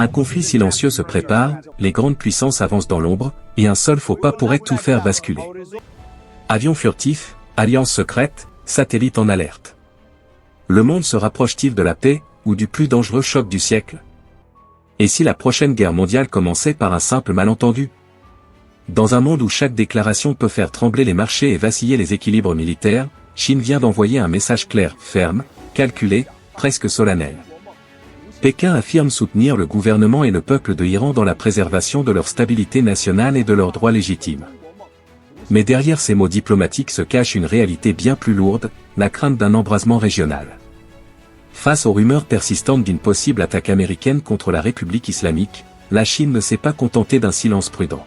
Un conflit silencieux se prépare, les grandes puissances avancent dans l'ombre, et un seul faux pas pourrait tout faire basculer. Avions furtifs, alliances secrètes, satellites en alerte. Le monde se rapproche-t-il de la paix, ou du plus dangereux choc du siècle? Et si la prochaine guerre mondiale commençait par un simple malentendu? Dans un monde où chaque déclaration peut faire trembler les marchés et vaciller les équilibres militaires, Chine vient d'envoyer un message clair, ferme, calculé, presque solennel. Pékin affirme soutenir le gouvernement et le peuple de l'Iran dans la préservation de leur stabilité nationale et de leurs droits légitimes. Mais derrière ces mots diplomatiques se cache une réalité bien plus lourde, la crainte d'un embrasement régional. Face aux rumeurs persistantes d'une possible attaque américaine contre la République islamique, la Chine ne s'est pas contentée d'un silence prudent.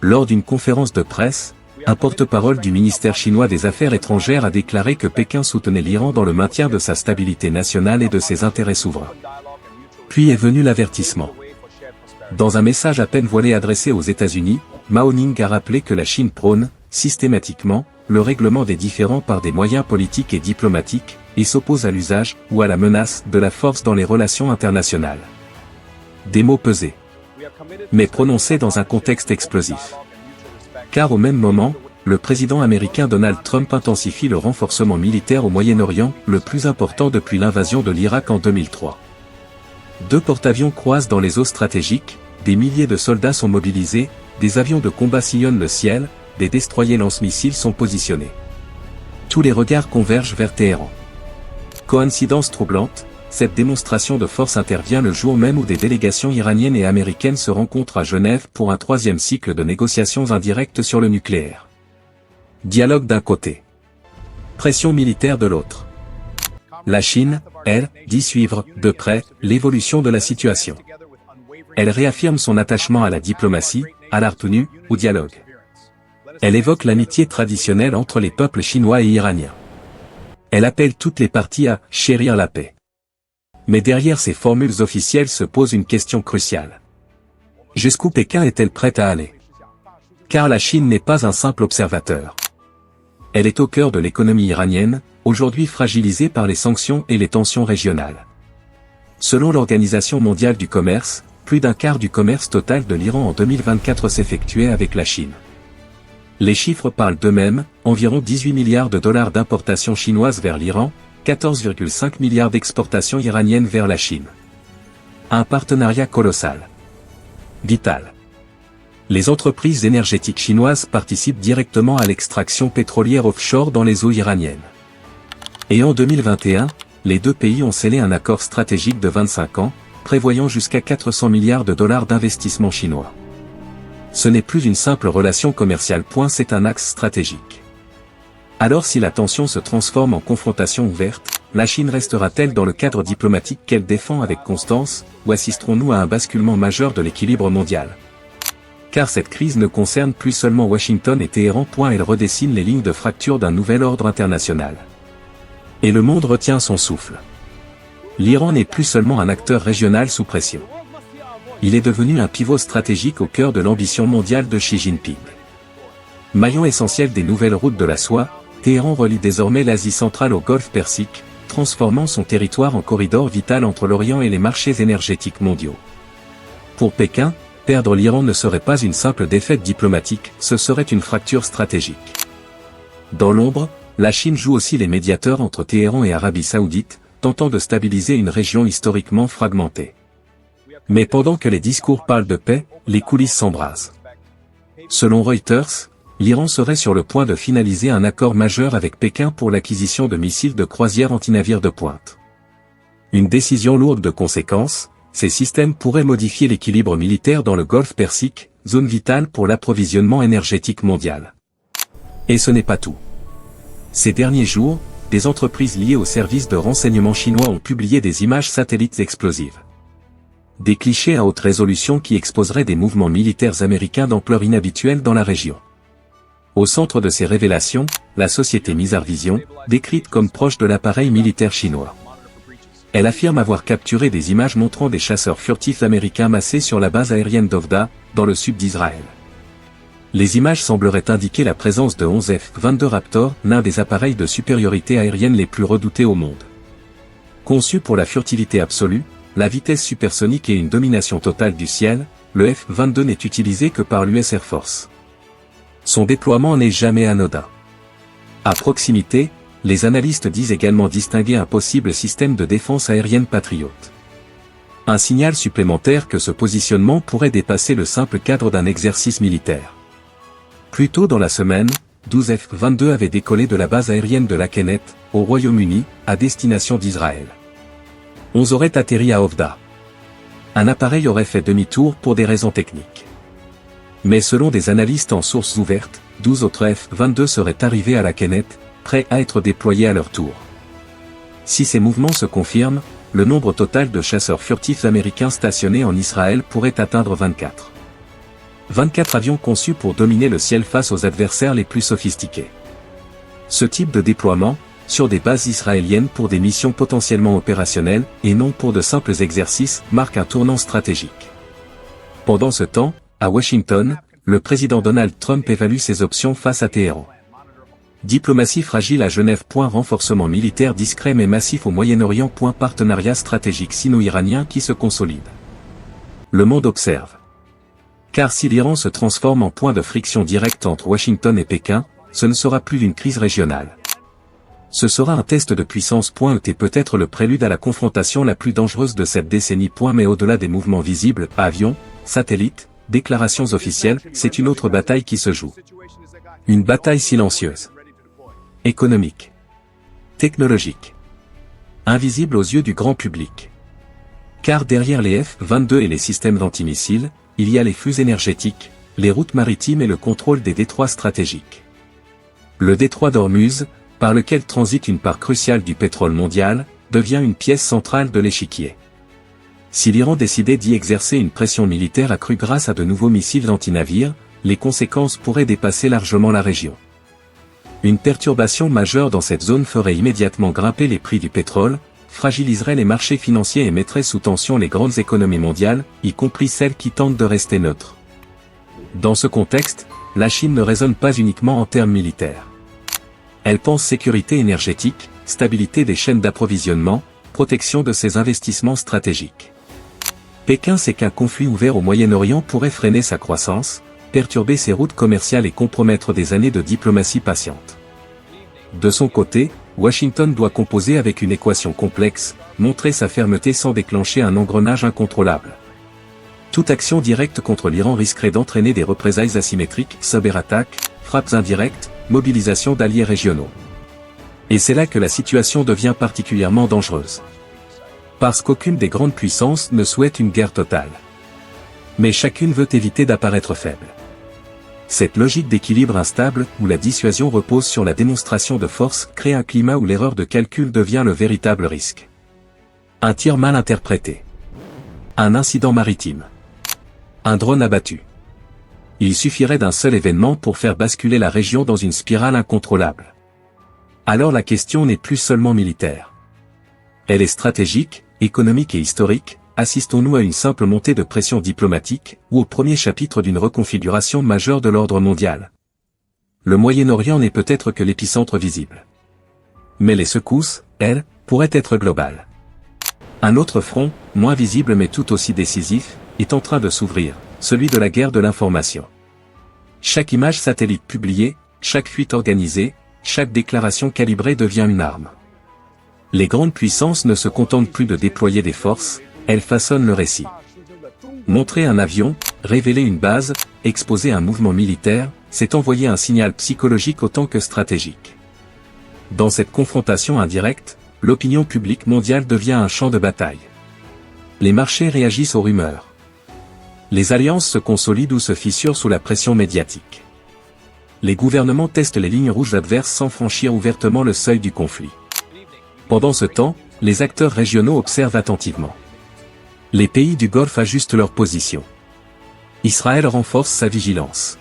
Lors d'une conférence de presse, un porte-parole du ministère chinois des Affaires étrangères a déclaré que Pékin soutenait l'Iran dans le maintien de sa stabilité nationale et de ses intérêts souverains. Puis est venu l'avertissement. Dans un message à peine voilé adressé aux États-Unis, Mao Ning a rappelé que la Chine prône, systématiquement, le règlement des différends par des moyens politiques et diplomatiques, et s'oppose à l'usage, ou à la menace, de la force dans les relations internationales. Des mots pesés, mais prononcés dans un contexte explosif. Car au même moment, le président américain Donald Trump intensifie le renforcement militaire au Moyen-Orient, le plus important depuis l'invasion de l'Irak en 2003. 2 porte-avions croisent dans les eaux stratégiques, des milliers de soldats sont mobilisés, des avions de combat sillonnent le ciel, des destroyers lance-missiles sont positionnés. Tous les regards convergent vers Téhéran. Coïncidence troublante, cette démonstration de force intervient le jour même où des délégations iraniennes et américaines se rencontrent à Genève pour un 3e cycle de négociations indirectes sur le nucléaire. Dialogue d'un côté. Pression militaire de l'autre. La Chine, elle, dit suivre, de près, l'évolution de la situation. Elle réaffirme son attachement à la diplomatie, à la retenue, au dialogue. Elle évoque l'amitié traditionnelle entre les peuples chinois et iraniens. Elle appelle toutes les parties à « chérir la paix ». Mais derrière ces formules officielles se pose une question cruciale. Jusqu'où Pékin est-elle prête à aller? Car la Chine n'est pas un simple observateur. Elle est au cœur de l'économie iranienne, aujourd'hui fragilisée par les sanctions et les tensions régionales. Selon l'Organisation mondiale du commerce, plus d'un quart du commerce total de l'Iran en 2024 s'effectuait avec la Chine. Les chiffres parlent d'eux-mêmes, environ 18 milliards de dollars d'importations chinoises vers l'Iran, 14,5 milliards d'exportations iraniennes vers la Chine. Un partenariat colossal. Vital. Les entreprises énergétiques chinoises participent directement à l'extraction pétrolière offshore dans les eaux iraniennes. Et en 2021, les 2 pays ont scellé un accord stratégique de 25 ans, prévoyant jusqu'à 400 milliards de dollars d'investissement chinois. Ce n'est plus une simple relation commerciale. C'est un axe stratégique. Alors si la tension se transforme en confrontation ouverte, la Chine restera-t-elle dans le cadre diplomatique qu'elle défend avec constance, ou assisterons-nous à un basculement majeur de l'équilibre mondial? Car cette crise ne concerne plus seulement Washington et Téhéran. Elle redessine les lignes de fracture d'un nouvel ordre international. Et le monde retient son souffle. L'Iran n'est plus seulement un acteur régional sous pression. Il est devenu un pivot stratégique au cœur de l'ambition mondiale de Xi Jinping. Maillon essentiel des nouvelles routes de la soie, Téhéran relie désormais l'Asie centrale au Golfe Persique, transformant son territoire en corridor vital entre l'Orient et les marchés énergétiques mondiaux. Pour Pékin, perdre l'Iran ne serait pas une simple défaite diplomatique, ce serait une fracture stratégique. Dans l'ombre, la Chine joue aussi les médiateurs entre Téhéran et Arabie Saoudite, tentant de stabiliser une région historiquement fragmentée. Mais pendant que les discours parlent de paix, les coulisses s'embrasent. Selon Reuters, l'Iran serait sur le point de finaliser un accord majeur avec Pékin pour l'acquisition de missiles de croisière antinavires de pointe. Une décision lourde de conséquences, ces systèmes pourraient modifier l'équilibre militaire dans le Golfe Persique, zone vitale pour l'approvisionnement énergétique mondial. Et ce n'est pas tout. Ces derniers jours, des entreprises liées aux services de renseignement chinois ont publié des images satellites explosives. Des clichés à haute résolution qui exposeraient des mouvements militaires américains d'ampleur inhabituelle dans la région. Au centre de ces révélations, la société Mizar Vision, décrite comme proche de l'appareil militaire chinois. Elle affirme avoir capturé des images montrant des chasseurs furtifs américains massés sur la base aérienne d'Ovda, dans le sud d'Israël. Les images sembleraient indiquer la présence de 11 F-22 Raptor, l'un des appareils de supériorité aérienne les plus redoutés au monde. Conçus pour la furtivité absolue, la vitesse supersonique et une domination totale du ciel, le F-22 n'est utilisé que par l'US Air Force. Son déploiement n'est jamais anodin. À proximité, les analystes disent également distinguer un possible système de défense aérienne Patriot. Un signal supplémentaire que ce positionnement pourrait dépasser le simple cadre d'un exercice militaire. Plus tôt dans la semaine, 12 F-22 avaient décollé de la base aérienne de Lakenhet, au Royaume-Uni, à destination d'Israël. 11 auraient atterri à Ofda. Un appareil aurait fait demi-tour pour des raisons techniques. Mais selon des analystes en sources ouvertes, 12 autres F-22 seraient arrivés à Lakenhet, prêts à être déployés à leur tour. Si ces mouvements se confirment, le nombre total de chasseurs furtifs américains stationnés en Israël pourrait atteindre 24. 24 avions conçus pour dominer le ciel face aux adversaires les plus sophistiqués. Ce type de déploiement, sur des bases israéliennes pour des missions potentiellement opérationnelles, et non pour de simples exercices, marque un tournant stratégique. Pendant ce temps, à Washington, le président Donald Trump évalue ses options face à Téhéran. Diplomatie fragile à Genève. Renforcement militaire discret mais massif au Moyen-Orient. Partenariat stratégique sino-iranien qui se consolide. Le monde observe. Car si l'Iran se transforme en point de friction directe entre Washington et Pékin, ce ne sera plus une crise régionale. Ce sera un test de puissance. Et peut-être le prélude à la confrontation la plus dangereuse de cette décennie. Mais au-delà des mouvements visibles, avions, satellites, déclarations officielles, c'est une autre bataille qui se joue. Une bataille silencieuse. Économique. Technologique. Invisible aux yeux du grand public. Car derrière les F-22 et les systèmes d'antimissiles, il y a les flux énergétiques, les routes maritimes et le contrôle des détroits stratégiques. Le détroit d'Ormuz, par lequel transite une part cruciale du pétrole mondial, devient une pièce centrale de l'échiquier. Si l'Iran décidait d'y exercer une pression militaire accrue grâce à de nouveaux missiles anti-navires, les conséquences pourraient dépasser largement la région. Une perturbation majeure dans cette zone ferait immédiatement grimper les prix du pétrole, fragiliserait les marchés financiers et mettrait sous tension les grandes économies mondiales, y compris celles qui tentent de rester neutres. Dans ce contexte, la Chine ne raisonne pas uniquement en termes militaires. Elle pense sécurité énergétique, stabilité des chaînes d'approvisionnement, protection de ses investissements stratégiques. Pékin sait qu'un conflit ouvert au Moyen-Orient pourrait freiner sa croissance, perturber ses routes commerciales et compromettre des années de diplomatie patiente. De son côté, Washington doit composer avec une équation complexe, montrer sa fermeté sans déclencher un engrenage incontrôlable. Toute action directe contre l'Iran risquerait d'entraîner des représailles asymétriques, cyberattaques, frappes indirectes, mobilisation d'alliés régionaux. Et c'est là que la situation devient particulièrement dangereuse. Parce qu'aucune des grandes puissances ne souhaite une guerre totale. Mais chacune veut éviter d'apparaître faible. Cette logique d'équilibre instable, où la dissuasion repose sur la démonstration de force, crée un climat où l'erreur de calcul devient le véritable risque. Un tir mal interprété. Un incident maritime. Un drone abattu. Il suffirait d'un seul événement pour faire basculer la région dans une spirale incontrôlable. Alors la question n'est plus seulement militaire. Elle est stratégique, économique et historique. Assistons-nous à une simple montée de pression diplomatique, ou au premier chapitre d'une reconfiguration majeure de l'ordre mondial? Le Moyen-Orient n'est peut-être que l'épicentre visible. Mais les secousses, elles, pourraient être globales. Un autre front, moins visible mais tout aussi décisif, est en train de s'ouvrir, celui de la guerre de l'information. Chaque image satellite publiée, chaque fuite organisée, chaque déclaration calibrée devient une arme. Les grandes puissances ne se contentent plus de déployer des forces, elles façonnent le récit. Montrer un avion, révéler une base, exposer un mouvement militaire, c'est envoyer un signal psychologique autant que stratégique. Dans cette confrontation indirecte, l'opinion publique mondiale devient un champ de bataille. Les marchés réagissent aux rumeurs. Les alliances se consolident ou se fissurent sous la pression médiatique. Les gouvernements testent les lignes rouges adverses sans franchir ouvertement le seuil du conflit. Pendant ce temps, les acteurs régionaux observent attentivement. Les pays du Golfe ajustent leur position. Israël renforce sa vigilance.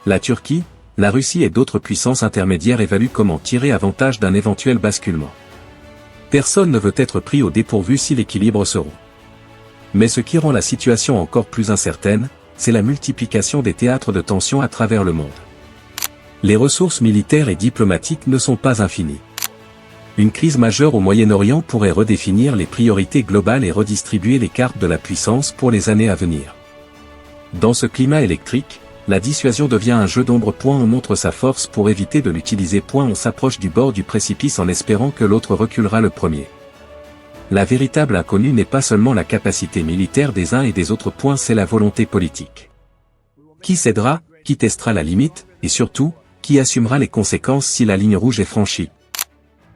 La Turquie, la Russie et d'autres puissances intermédiaires évaluent comment tirer avantage d'un éventuel basculement. Personne ne veut être pris au dépourvu si l'équilibre se rompt. Mais ce qui rend la situation encore plus incertaine, c'est la multiplication des théâtres de tension à travers le monde. Les ressources militaires et diplomatiques ne sont pas infinies. Une crise majeure au Moyen-Orient pourrait redéfinir les priorités globales et redistribuer les cartes de la puissance pour les années à venir. Dans ce climat électrique, la dissuasion devient un jeu d'ombre. On montre sa force pour éviter de l'utiliser. On s'approche du bord du précipice en espérant que l'autre reculera le premier. La véritable inconnue n'est pas seulement la capacité militaire des uns et des autres. C'est la volonté politique. Qui cédera, qui testera la limite, et surtout, qui assumera les conséquences si la ligne rouge est franchie.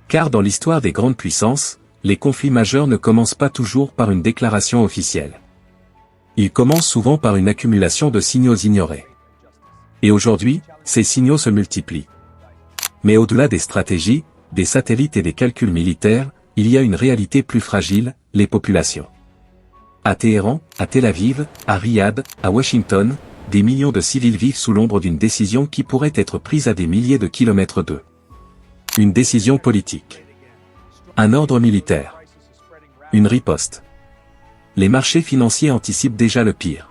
Car dans l'histoire des grandes puissances, les conflits majeurs ne commencent pas toujours par une déclaration officielle. Ils commencent souvent par une accumulation de signaux ignorés. Et aujourd'hui, ces signaux se multiplient. Mais au-delà des stratégies, des satellites et des calculs militaires, il y a une réalité plus fragile, les populations. À Téhéran, à Tel Aviv, à Riyad, à Washington, des millions de civils vivent sous l'ombre d'une décision qui pourrait être prise à des milliers de kilomètres d'eux. Une décision politique. Un ordre militaire. Une riposte. Les marchés financiers anticipent déjà le pire.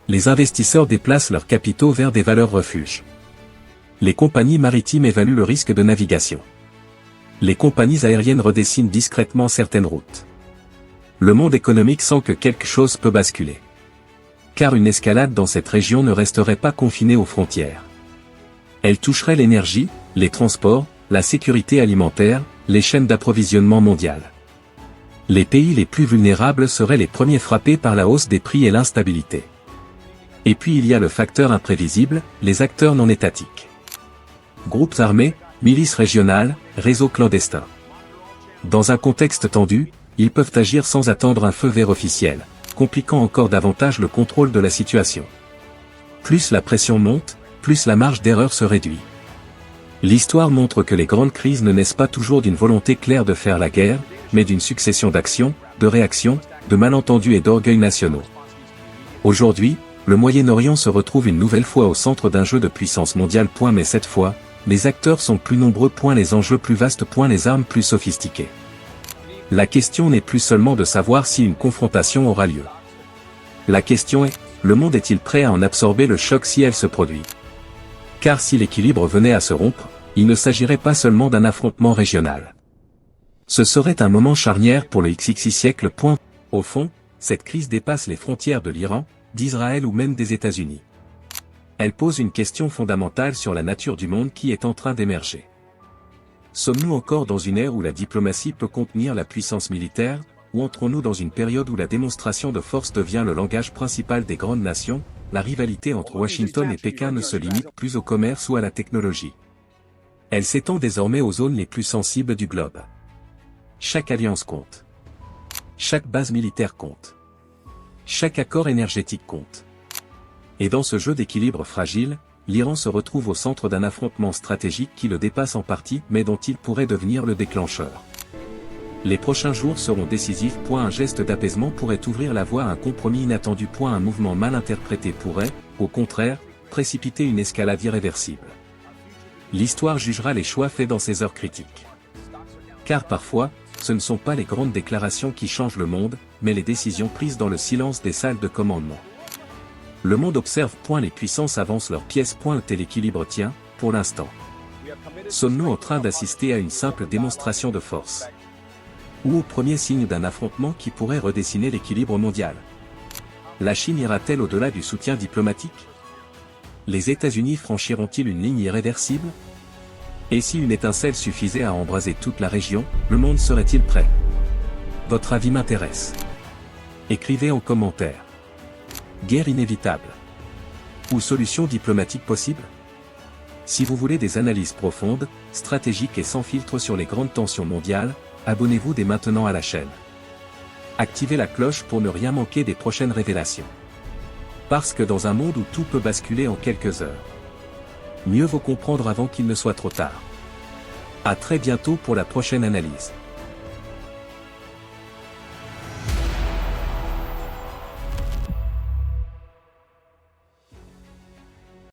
Les investisseurs déplacent leurs capitaux vers des valeurs refuges. Les compagnies maritimes évaluent le risque de navigation. Les compagnies aériennes redessinent discrètement certaines routes. Le monde économique sent que quelque chose peut basculer. Car une escalade dans cette région ne resterait pas confinée aux frontières. Elle toucherait l'énergie, les transports, la sécurité alimentaire, les chaînes d'approvisionnement mondiales. Les pays les plus vulnérables seraient les premiers frappés par la hausse des prix et l'instabilité. Et puis il y a le facteur imprévisible, les acteurs non étatiques. Groupes armés, milices régionales, réseaux clandestins. Dans un contexte tendu, ils peuvent agir sans attendre un feu vert officiel, compliquant encore davantage le contrôle de la situation. Plus la pression monte, plus la marge d'erreur se réduit. L'histoire montre que les grandes crises ne naissent pas toujours d'une volonté claire de faire la guerre, mais d'une succession d'actions, de réactions, de malentendus et d'orgueils nationaux. Aujourd'hui, le Moyen-Orient se retrouve une nouvelle fois au centre d'un jeu de puissance mondiale. Mais cette fois, les acteurs sont plus nombreux. Les enjeux plus vastes. Les armes plus sophistiquées. La question n'est plus seulement de savoir si une confrontation aura lieu. La question est, le monde est-il prêt à en absorber le choc si elle se produit ? Car si l'équilibre venait à se rompre, il ne s'agirait pas seulement d'un affrontement régional. Ce serait un moment charnière pour le XXI siècle. Au fond, cette crise dépasse les frontières de l'Iran, d'Israël ou même des États-Unis. Elle pose une question fondamentale sur la nature du monde qui est en train d'émerger. Sommes-nous encore dans une ère où la diplomatie peut contenir la puissance militaire, ou entrons-nous dans une période où la démonstration de force devient le langage principal des grandes nations ? La rivalité entre Washington et Pékin ne se limite plus au commerce ou à la technologie. Elle s'étend désormais aux zones les plus sensibles du globe. Chaque alliance compte. Chaque base militaire compte. Chaque accord énergétique compte. Et dans ce jeu d'équilibre fragile, l'Iran se retrouve au centre d'un affrontement stratégique qui le dépasse en partie, mais dont il pourrait devenir le déclencheur. Les prochains jours seront décisifs. Un geste d'apaisement pourrait ouvrir la voie à un compromis inattendu. Un mouvement mal interprété pourrait, au contraire, précipiter une escalade irréversible. L'histoire jugera les choix faits dans ces heures critiques. Car parfois, ce ne sont pas les grandes déclarations qui changent le monde, mais les décisions prises dans le silence des salles de commandement. Le monde observe. Les puissances avancent leurs pièces. Tel équilibre tient, pour l'instant. Sommes-nous en train d'assister à une simple démonstration de force ? Ou au premier signe d'un affrontement qui pourrait redessiner l'équilibre mondial? La Chine ira-t-elle au-delà du soutien diplomatique? Les États-Unis franchiront-ils une ligne irréversible? Et si une étincelle suffisait à embraser toute la région, le monde serait-il prêt? Votre avis m'intéresse. Écrivez en commentaire. Guerre inévitable? Ou solution diplomatique possible? Si vous voulez des analyses profondes, stratégiques et sans filtre sur les grandes tensions mondiales, abonnez-vous dès maintenant à la chaîne. Activez la cloche pour ne rien manquer des prochaines révélations. Parce que dans un monde où tout peut basculer en quelques heures, mieux vaut comprendre avant qu'il ne soit trop tard. À très bientôt pour la prochaine analyse.